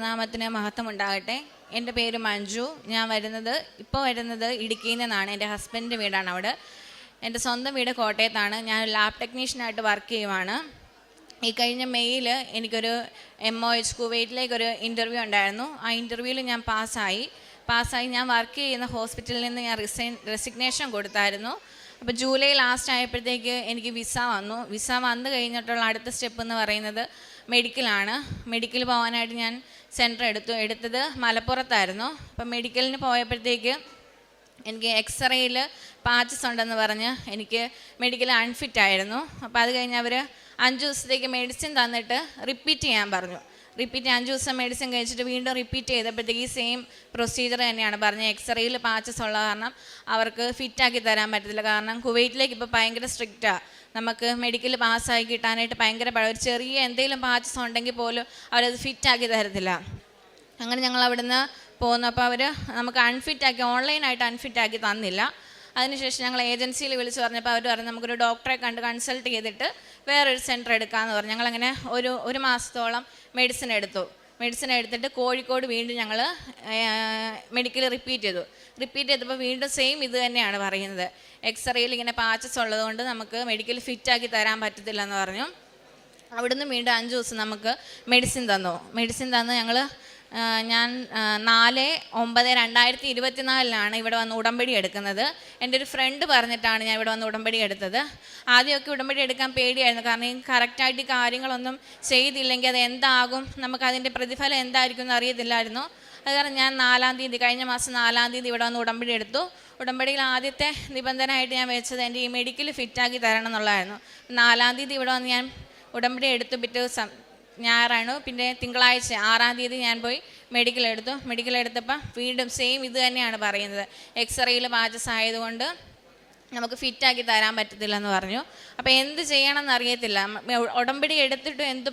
നാമത്തിന് മഹത്വം ഉണ്ടാകട്ടെ. എൻ്റെ പേര് മഞ്ജു. ഞാൻ ഇപ്പോൾ വരുന്നത് ഇടുക്കിയിൽ നിന്നാണ്. എൻ്റെ ഹസ്ബൻഡിൻ്റെ വീടാണ് അവിടെ. എൻ്റെ സ്വന്തം വീട് കോട്ടയത്താണ്. ഞാൻ ലാബ് ടെക്നീഷ്യനായിട്ട് വർക്ക് ചെയ്യുവാണ്. ഈ കഴിഞ്ഞ മെയ്യിൽ എനിക്കൊരു MOH കുവൈറ്റിലേക്കൊരു ഇൻ്റർവ്യൂ ഉണ്ടായിരുന്നു. ആ ഇൻ്റർവ്യൂവിൽ ഞാൻ പാസ്സായി. ഞാൻ വർക്ക് ചെയ്യുന്ന ഹോസ്പിറ്റലിൽ നിന്ന് ഞാൻ റെസിഗ്നേഷൻ കൊടുത്തായിരുന്നു. അപ്പോൾ ജൂലൈ ലാസ്റ്റ് ആയപ്പോഴത്തേക്ക് എനിക്ക് വിസ വന്നു കഴിഞ്ഞിട്ടുള്ള അടുത്ത സ്റ്റെപ്പ് എന്ന് പറയുന്നത് മെഡിക്കലാണ്. മെഡിക്കൽ പോകാനായിട്ട് ഞാൻ സെൻറ്റർ എടുത്തത് മലപ്പുറത്തായിരുന്നു. അപ്പം മെഡിക്കലിന് പോയപ്പോഴത്തേക്ക് എനിക്ക് എക്സ്റേയിൽ പാച്ചസ് ഉണ്ടെന്ന് പറഞ്ഞ് എനിക്ക് മെഡിക്കൽ അൺഫിറ്റ് ആയിരുന്നു. അപ്പോൾ അത് കഴിഞ്ഞ് അവർ 5 ദിവസത്തേക്ക് മെഡിസിൻ തന്നിട്ട് റിപ്പീറ്റ് ചെയ്യാൻ പറഞ്ഞു. 5 ദിവസം മെഡിസിൻ കഴിച്ചിട്ട് വീണ്ടും റിപ്പീറ്റ് ചെയ്തപ്പോഴത്തേക്ക് ഈ സെയിം പ്രൊസീജിയർ തന്നെയാണ് പറഞ്ഞത്. എക്സ്റേയിൽ പാച്ചസ് ഉള്ള കാരണം അവർക്ക് ഫിറ്റാക്കി തരാൻ പറ്റത്തില്ല. കാരണം കുവൈറ്റിലേക്ക് ഇപ്പോൾ ഭയങ്കര സ്ട്രിക്റ്റാണ്. നമുക്ക് മെഡിക്കൽ പാസ്സായി കിട്ടാനായിട്ട് ഭയങ്കര ഒരു ചെറിയ എന്തെങ്കിലും പാച്ചസ് ഉണ്ടെങ്കിൽ പോലും അവരത് ഫിറ്റാക്കി തരത്തില്ല. അങ്ങനെ ഞങ്ങൾ അവിടുന്ന് പോകുന്നപ്പോൾ അവർ നമുക്ക് ഓൺലൈനായിട്ട് അൺഫിറ്റാക്കി തന്നില്ല. അതിനുശേഷം ഞങ്ങൾ ഏജൻസിയിൽ വിളിച്ച് പറഞ്ഞപ്പോൾ അവർ പറഞ്ഞു നമുക്കൊരു ഡോക്ടറെ കണ്ട് കൺസൾട്ട് ചെയ്തിട്ട് വേറൊരു സെൻറ്റർ എടുക്കാമെന്ന് പറഞ്ഞു. ഞങ്ങളങ്ങനെ ഒരു മാസത്തോളം മെഡിസിൻ എടുത്തിട്ട് കോഴിക്കോട് വീണ്ടും ഞങ്ങൾ മെഡിക്കൽ റിപ്പീറ്റ് ചെയ്തപ്പോൾ വീണ്ടും സെയിം ഇത് തന്നെയാണ് പറയുന്നത്. എക്സ്റേയിൽ ഇങ്ങനെ പാച്ചസ് ഉള്ളതുകൊണ്ട് നമുക്ക് മെഡിക്കൽ ഫിറ്റാക്കി തരാൻ പറ്റത്തില്ലെന്ന് പറഞ്ഞു. അവിടുന്ന് വീണ്ടും 5 ദിവസം നമുക്ക് മെഡിസിൻ തന്നു. ഞാൻ 4/9/2024 ഇവിടെ വന്ന് ഉടമ്പടി എടുക്കുന്നത്. എൻ്റെ ഒരു ഫ്രണ്ട് പറഞ്ഞിട്ടാണ് ഞാൻ ഇവിടെ വന്ന് ഉടമ്പടി എടുത്തത്. ആദ്യമൊക്കെ ഉടമ്പടി എടുക്കാൻ പേടിയായിരുന്നു. കാരണം കറക്റ്റായിട്ട് കാര്യങ്ങളൊന്നും ചെയ്തില്ലെങ്കിൽ അത് എന്താകും, നമുക്കതിൻ്റെ പ്രതിഫലം എന്തായിരിക്കും എന്ന് അറിയത്തില്ലായിരുന്നു. അത് കാരണം ഞാൻ കഴിഞ്ഞ മാസം 4-ാം തീയതി ഇവിടെ വന്ന് ഉടമ്പടി എടുത്തു. ഉടമ്പടിയിൽ ആദ്യത്തെ നിബന്ധനയായിട്ട് ഞാൻ വെച്ചത് എൻ്റെ ഈ മെഡിക്കൽ ഫിറ്റാക്കി തരണം എന്നുള്ളതായിരുന്നു. 4-ാം തീയതി ഇവിടെ വന്ന് ഞാൻ ഉടമ്പടി എടുത്തു. പിറ്റേ ദിവസം ഞായറാണ്. പിന്നെ തിങ്കളാഴ്ച 6-ാം തീയതി ഞാൻ പോയി മെഡിക്കൽ എടുത്തപ്പോൾ വീണ്ടും സെയിം ഇത് തന്നെയാണ് പറയുന്നത്. എക്സ്റേയിൽ പാച്ചസ് ആയതുകൊണ്ട് നമുക്ക് ഫിറ്റാക്കി തരാൻ പറ്റത്തില്ലെന്ന് പറഞ്ഞു. അപ്പോൾ എന്ത് ചെയ്യണമെന്ന് അറിയത്തില്ല. ഉടമ്പടി എടുത്തിട്ടും എന്ത്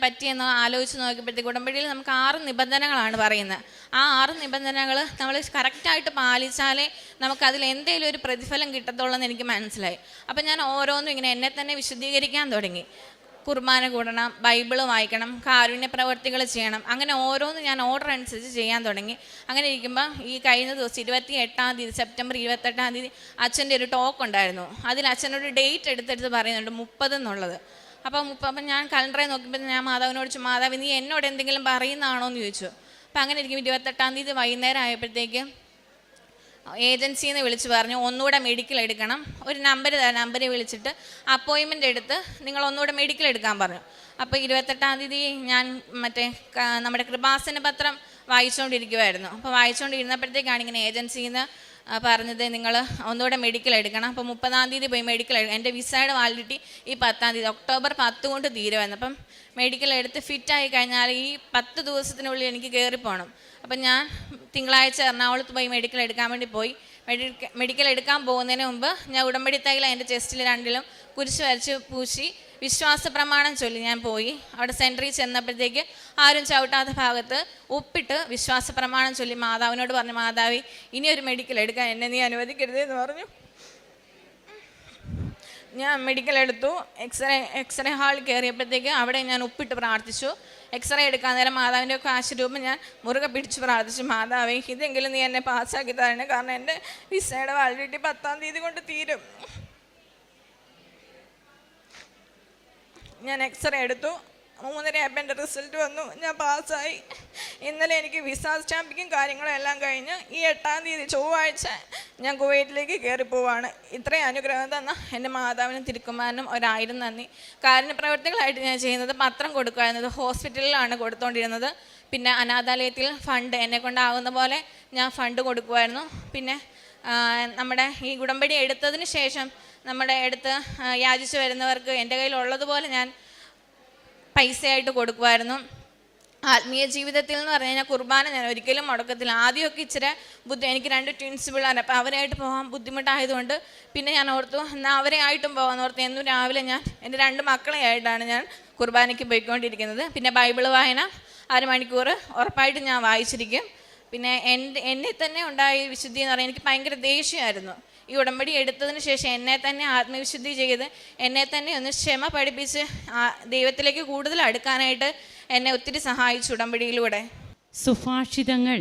പറ്റിയെന്ന് ആലോചിച്ച് നോക്കിയപ്പോഴത്തേക്ക് ഉടമ്പടിയിൽ നമുക്ക് 6 നിബന്ധനകളാണ് പറയുന്നത്. ആ 6 നിബന്ധനകൾ നമ്മൾ കറക്റ്റായിട്ട് പാലിച്ചാലേ നമുക്കതിൽ എന്തെങ്കിലും ഒരു പ്രതിഫലം കിട്ടത്തുള്ളൂ എന്ന് എനിക്ക് മനസ്സിലായി. അപ്പോൾ ഞാൻ ഓരോന്നും ഇങ്ങനെ എന്നെ തന്നെ വിശുദ്ധീകരിക്കാൻ തുടങ്ങി. കുർബാന കൂടണം, ബൈബിള് വായിക്കണം, കാരുണ്യ പ്രവർത്തികൾ ചെയ്യണം. അങ്ങനെ ഓരോന്നും ഞാൻ ഓർഡർ അനുസരിച്ച് ചെയ്യാൻ തുടങ്ങി. അങ്ങനെ ഇരിക്കുമ്പോൾ ഈ കഴിഞ്ഞ ദിവസം 28-ാം തീയതി സെപ്റ്റംബർ 28-ാം തീയതി അച്ഛൻ്റെ ഒരു ടോക്ക് ഉണ്ടായിരുന്നു. അതിൽ അച്ഛനൊരു ഡേറ്റ് എടുത്തെടുത്ത് പറയുന്നുണ്ട് 30 എന്നുള്ളത്. അപ്പം ഞാൻ കലണ്ടറെ നോക്കിയപ്പോൾ ഞാൻ മാതാവിനോട് ചോദിച്ചു, മാതാവ് നീ എന്നോട് എന്തെങ്കിലും പറയുന്നതാണോ എന്ന് ചോദിച്ചു. അപ്പം അങ്ങനെ ഇരിക്കും 28-ാം തീയതി വൈകുന്നേരം ആയപ്പോഴത്തേക്ക് ഏജൻസിയിൽ നിന്ന് വിളിച്ച് പറഞ്ഞു ഒന്നുകൂടെ മെഡിക്കൽ എടുക്കണം. ഒരു നമ്പറിൽ വിളിച്ചിട്ട് അപ്പോയിൻമെൻ്റ് എടുത്ത് നിങ്ങൾ ഒന്നുകൂടെ മെഡിക്കൽ എടുക്കാൻ പറഞ്ഞു. അപ്പോൾ 28-ാം തീയതി ഞാൻ നമ്മുടെ കൃപാസന പത്രം വായിച്ചുകൊണ്ടിരിക്കുമായിരുന്നു. അപ്പോൾ വായിച്ചുകൊണ്ടിരുന്നപ്പോഴത്തേക്കാണ് ഇങ്ങനെ ഏജൻസിയിൽ നിന്ന് പറഞ്ഞത് നിങ്ങൾ ഒന്നുകൂടെ മെഡിക്കൽ എടുക്കണം. അപ്പോൾ 30-ാം തീയതി പോയി മെഡിക്കൽ എൻ്റെ വിസയുടെ വാലിഡിറ്റി ഈ 10-ാം തീയതി ഒക്ടോബർ 10 കൊണ്ട് തീരുമായിരുന്നു. അപ്പം മെഡിക്കൽ എടുത്ത് ഫിറ്റായി കഴിഞ്ഞാൽ ഈ 10 ദിവസത്തിനുള്ളിൽ എനിക്ക് കയറിപ്പോകണം. അപ്പം ഞാൻ തിങ്കളാഴ്ച എറണാകുളത്ത് പോയി മെഡിക്കൽ എടുക്കാൻ വേണ്ടി പോയി. മെഡിക്കൽ എടുക്കാൻ പോകുന്നതിന് മുമ്പ് ഞാൻ ഉടമ്പടി തൈല എൻ്റെ ചെസ്റ്റിൽ 2-ലും കുരിശ് വരച്ച് പൂശി വിശ്വാസ പ്രമാണം ചൊല്ലി ഞാൻ പോയി. അവിടെ സെൻറ്ററിൽ ചെന്നപ്പോഴത്തേക്ക് ആരും ചവിട്ടാത്ത ഭാഗത്ത് ഉപ്പിട്ട് വിശ്വാസ പ്രമാണം ചൊല്ലി മാതാവിനോട് പറഞ്ഞു, മാതാവി ഇനിയൊരു മെഡിക്കൽ എടുക്കാൻ എന്നെ നീ അനുവദിക്കരുതെന്ന് പറഞ്ഞു. ഞാൻ മെഡിക്കൽ എടുത്തു. എക്സ്റേ ഹാളിൽ കയറിയപ്പോഴത്തേക്ക് അവിടെ ഞാൻ ഉപ്പിട്ട് പ്രാർത്ഥിച്ചു. എക്സ്റേ എടുക്കാൻ നേരം മാതാവിൻ്റെ കാശുരൂപം ഞാൻ മുറുകെ പിടിച്ച് പ്രാർത്ഥിച്ചു, മാതാവേ ഇതെങ്കിലും നീ എന്നെ പാസ്സാക്കി തരണേ, കാരണം എൻ്റെ വിസയുടെ വാലിഡിറ്റി 10-ാം തീയതി കൊണ്ട് തീരും. ഞാൻ എക്സ്റേ എടുത്തു. 3:30 എൻ്റെ റിസൾട്ട് വന്നു. ഞാൻ പാസ്സായി. ഇന്നലെ എനിക്ക് വിസ സ്റ്റാമ്പിങ്ങും കാര്യങ്ങളും എല്ലാം കഴിഞ്ഞ് ഈ 8-ാം തീയതി ചൊവ്വാഴ്ച ഞാൻ കുവൈറ്റിലേക്ക് കയറിപ്പോവാണ്. ഇത്രയും അനുഗ്രഹം തന്ന എൻ്റെ മാതാവിനും തിരുക്കുമാരനും 1000 നന്ദി. കാരുണ്യ പ്രവർത്തികളായിട്ട് ഞാൻ ചെയ്യുന്നത് പത്രം കൊടുക്കുമായിരുന്നത് ഹോസ്പിറ്റലിലാണ് കൊടുത്തുകൊണ്ടിരുന്നത്. പിന്നെ അനാഥാലയത്തിൽ ഫണ്ട് എന്നെ കൊണ്ടാകുന്ന പോലെ ഞാൻ ഫണ്ട് കൊടുക്കുമായിരുന്നു. പിന്നെ നമ്മുടെ ഈ ഉടമ്പടി എടുത്തതിന് ശേഷം നമ്മുടെ അടുത്ത് യാചിച്ച് വരുന്നവർക്ക് എൻ്റെ കയ്യിലുള്ളതുപോലെ ഞാൻ പൈസയായിട്ട് കൊടുക്കുമായിരുന്നു. ആത്മീയ ജീവിതത്തിൽ എന്ന് പറഞ്ഞു കഴിഞ്ഞാൽ കുർബാന ഞാൻ ഒരിക്കലും മുടക്കത്തില്ല. ആദ്യമൊക്കെ ഇച്ചിരി എനിക്ക് 2 ട്വിൻസ് പിള്ളേർ, അപ്പോൾ അവരായിട്ട് പോകാൻ ബുദ്ധിമുട്ടായതുകൊണ്ട് പിന്നെ ഞാൻ ഓർത്തു എന്നാൽ അവരെ ആയിട്ടും പോകാമെന്ന് ഓർത്ത് എന്നും രാവിലെ ഞാൻ എൻ്റെ 2 മക്കളെ ആയിട്ടാണ് ഞാൻ കുർബാനയ്ക്ക് പോയിക്കൊണ്ടിരിക്കുന്നത്. പിന്നെ ബൈബിള് വായന 1/2 മണിക്കൂർ ഉറപ്പായിട്ടും ഞാൻ വായിച്ചിരിക്കും. പിന്നെ എന്നെ തന്നെ ഉണ്ടായ വിശുദ്ധി എന്ന് പറഞ്ഞാൽ എനിക്ക് ഭയങ്കര ദേഷ്യമായിരുന്നു. ഈ ഉടമ്പടി എടുത്തതിന് ശേഷം എന്നെ തന്നെ ആത്മവിശുദ്ധി ചെയ്ത് എന്നെ തന്നെ ഒന്ന് ക്ഷമ പഠിപ്പിച്ച് ദൈവത്തിലേക്ക് കൂടുതൽ അടുക്കാനായിട്ട് എന്നെ ഒത്തിരി സഹായിച്ചു ഉടമ്പടിയിലൂടെ. സുഭാഷിതങ്ങൾ